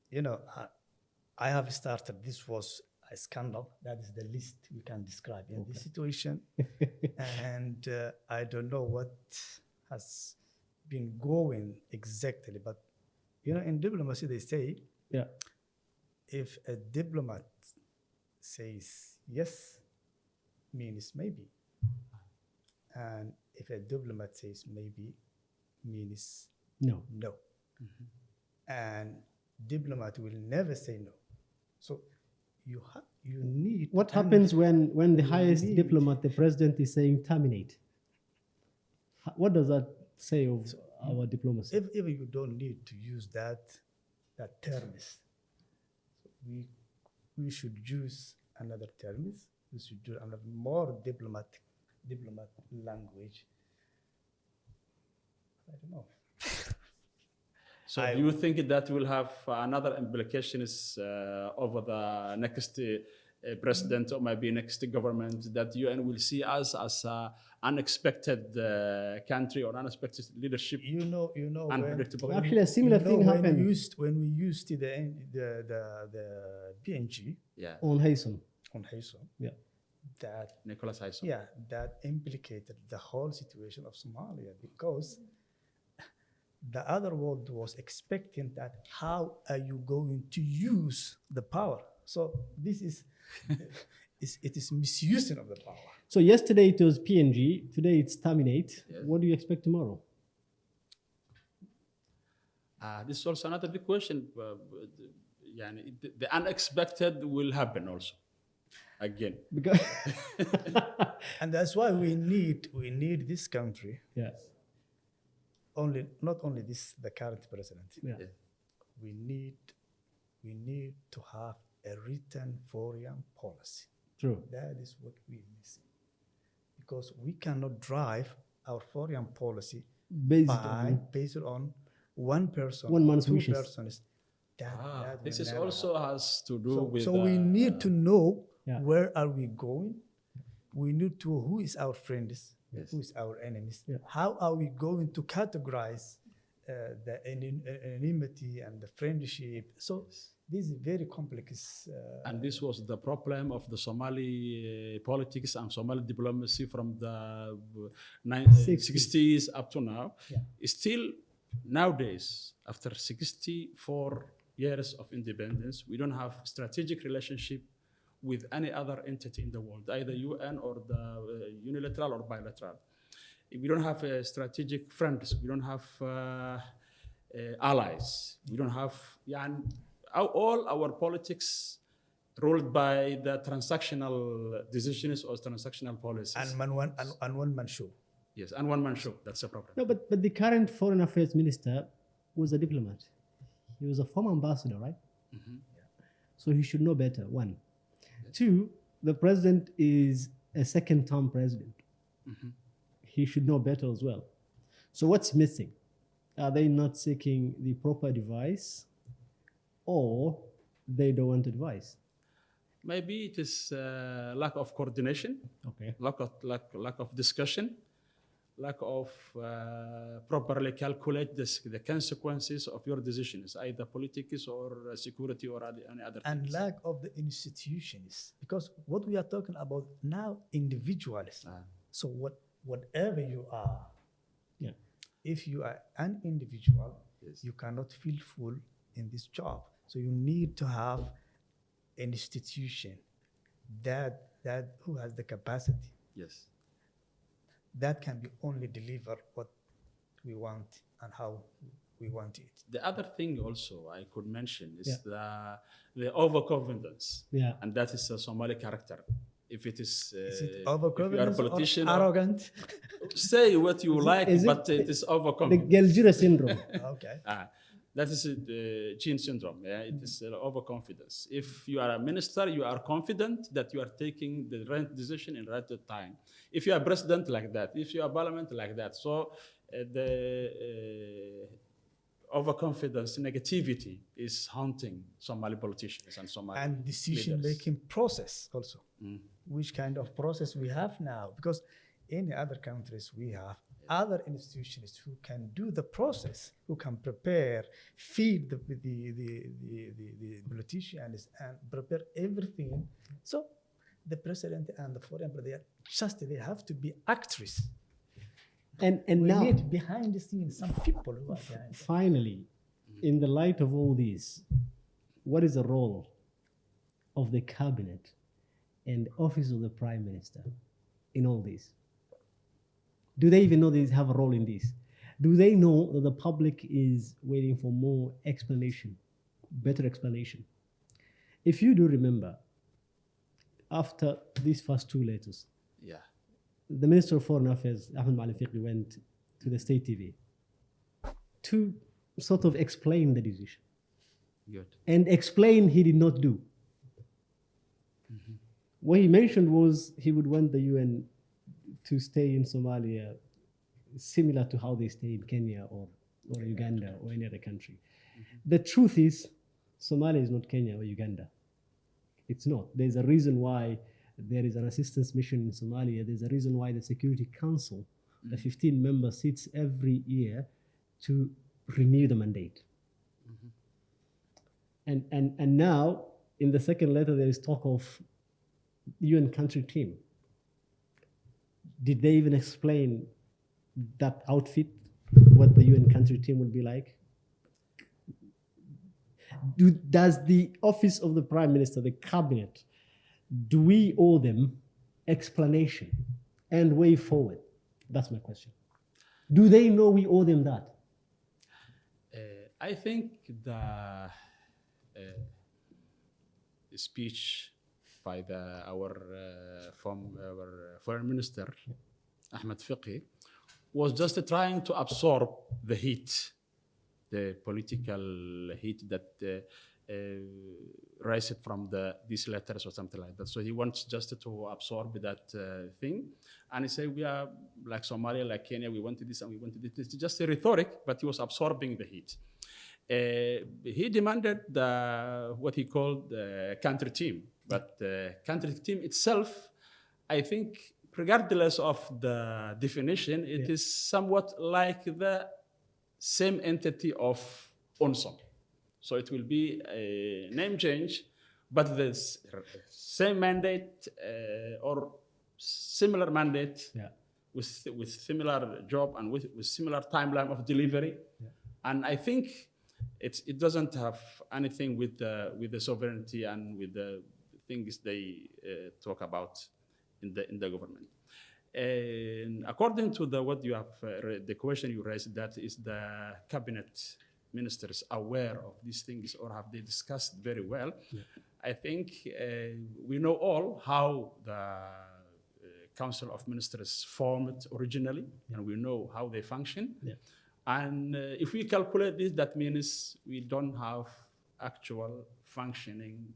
you know, I have started. This was a scandal. That is the least we can describe in this situation. And I don't know what has been going exactly, but you know, in diplomacy they say, Yeah. if a diplomat says yes, means maybe, and if a diplomat says maybe, means No. no. And diplomat will never say no. So you need. What happens when the highest need- diplomat, the president, is saying terminate? What does that say of our diplomacy? If you don't need to use that terms, we should use another terms. We should do another more diplomat language. I don't know. So do you think that will have another implications over the next president or maybe next government, that UN will see us as an unexpected country or unexpected leadership? You know, Unpredictable. Actually, a similar thing happened when we used the PNG on Haysom. on Haysom. Yeah. That Nicholas Haysom. Yeah, that implicated the whole situation of Somalia, because the other world was expecting that how are you going to use the power? So this is it is misusing of the power. So yesterday it was PNG, today it's terminate. Yes. What do you expect tomorrow? This is also another big question. The unexpected will happen also, again. Because And that's why we need this country. yeah. Not only the current president. Yeah. We need to have a written foreign policy. True. That is what we're missing, because we cannot drive our foreign policy Based based on one person, One man's two wishes. persons. That This will is never also happen. has to do with. So we need to know Yeah. where are we going. We need to who is our friends, Yes. who is our enemies. Yeah. How are we going to categorize the enmity and the friendship? So this is very complex. And this was the problem of the Somali politics and Somali diplomacy from the 60s up to now. Yeah. Still, nowadays, after 64 years of independence, we don't have strategic relationship with any other entity in the world, either UN or the unilateral or bilateral. We don't have strategic friends. We don't have allies. We don't have, all our politics ruled by the transactional decisions or transactional policies. And one man show. Yes, and one man show. That's a problem. No, but the current foreign affairs minister was a diplomat. He was a former ambassador, right? So he should know better, one. Two, the president is a second-term president. He should know better as well. So what's missing? Are they not seeking the proper advice, or they don't want advice? Maybe it is lack of coordination, Okay. lack of discussion, lack of properly calculate the consequences of your decisions, either politics or security or any other And things. lack of the institutions, because what we are talking about now, individualism. So whatever you are, Yeah. if you are an individual, Yes. you cannot feel full in this job. So you need to have an institution that who has the capacity Yes. that can be only deliver what we want and how we want it. The other thing also I could mention is the overconfidence. Yeah. And that is a Somali character. If it is, Is it if you are a overconfidence or politician, arrogant? say what you like, is it but it is The overconfidence. Geljira syndrome. Okay. That is gene syndrome. Yeah, it is overconfidence. If you are a minister, you are confident that you are taking the right decision in right time. If you are president like that, if you are parliament like that, so the overconfidence, negativity is haunting Somali politicians and Somali And decision-making process also. Mm. Which kind of process we have now? Because in other countries we have other institutions who can do the process, who can prepare, feed the politicians and prepare everything. So the president and the foreign, they have to be actors. And We now, need behind the scenes some people who are behind. finally, in the light of all this, what is the role of the cabinet and office of the prime minister in all this? Do they even know they have a role in this? Do they know that the public is waiting for more explanation, better explanation? If you do remember, after these first two letters, Yeah. the Minister of Foreign Affairs, Ahmed Ma'alem Fiqi, went to the state TV to sort of explain the decision Good. and explain he did not do. What he mentioned was he would want the UN to stay in Somalia similar to how they stay in Kenya or Uganda or any other country. The truth is, Somalia is not Kenya or Uganda. It's not. There's a reason why there is an assistance mission in Somalia. There's a reason why the Security Council, the 15 members, sits every year to renew the mandate. And now, in the second letter, there is talk of UN country team. Did they even explain that outfit, what the UN country team would be like? Does the office of the prime minister, the cabinet, do we owe them explanation and way forward? That's my question. Do they know we owe them that? I think the speech by our foreign minister, Ahmed Fiqi, was just trying to absorb the heat, the political heat that rising from these letters or something like that. So he wants just to absorb that thing. And he said, we are like Somalia, like Kenya, we wanted this and we wanted this. It's just a rhetoric, but he was absorbing the heat. He demanded what he called the country team. But the country team itself, I think, regardless of the definition, it is somewhat like the same entity of UNSOM. So it will be a name change, but the same mandate or similar mandate with similar job and with similar timeline of delivery. And I think it doesn't have anything with the sovereignty and with the things they talk about in the government. And according to what you have the question you raised, that is the cabinet ministers aware of these things or have they discussed very well? I think we know all how the Council of Ministers formed originally, and we know how they function. And if we calculate this, that means we don't have actual functioning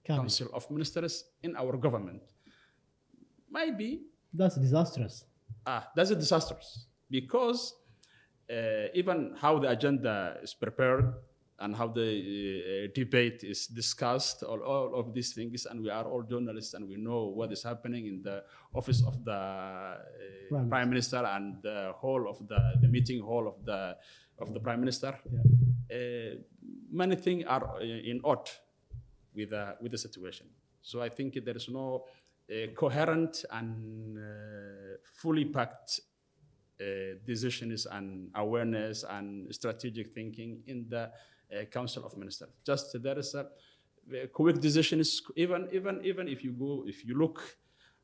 Council of Ministers in our government. Maybe that's disastrous. That's a disastrous because even how the agenda is prepared and how the debate is discussed, all of these things, and we are all journalists and we know what is happening in the office of the Prime Minister and the hall of the meeting hall of the Prime Minister. Many things are in odd with the situation. So I think there is no coherent and fully packed decisions and awareness and strategic thinking in the Council of Ministers. Just there is a quick decisions. Even if you look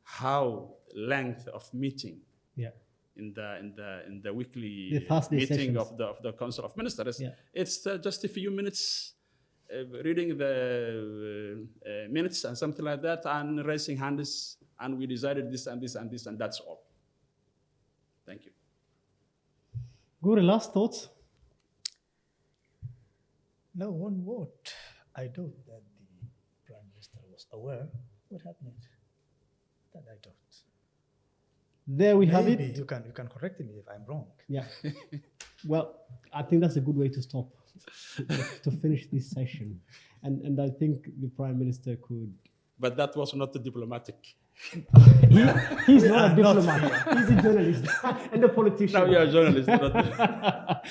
how length of meeting in the weekly meeting of the Council of Ministers, it's just a few minutes. Reading the minutes and something like that and raising hands and we decided this and this and this and that's all. Thank you. Guri, last thoughts? No, one word. I doubt that the Prime Minister was aware what happened. That I doubt. There we have it. You can correct me if I'm wrong. Yeah. Well, I think that's a good way to stop. To finish this session. And I think the Prime Minister could... But that was not diplomatic. He's not a are not diplomat. He's a journalist and a politician. Now you're a journalist. But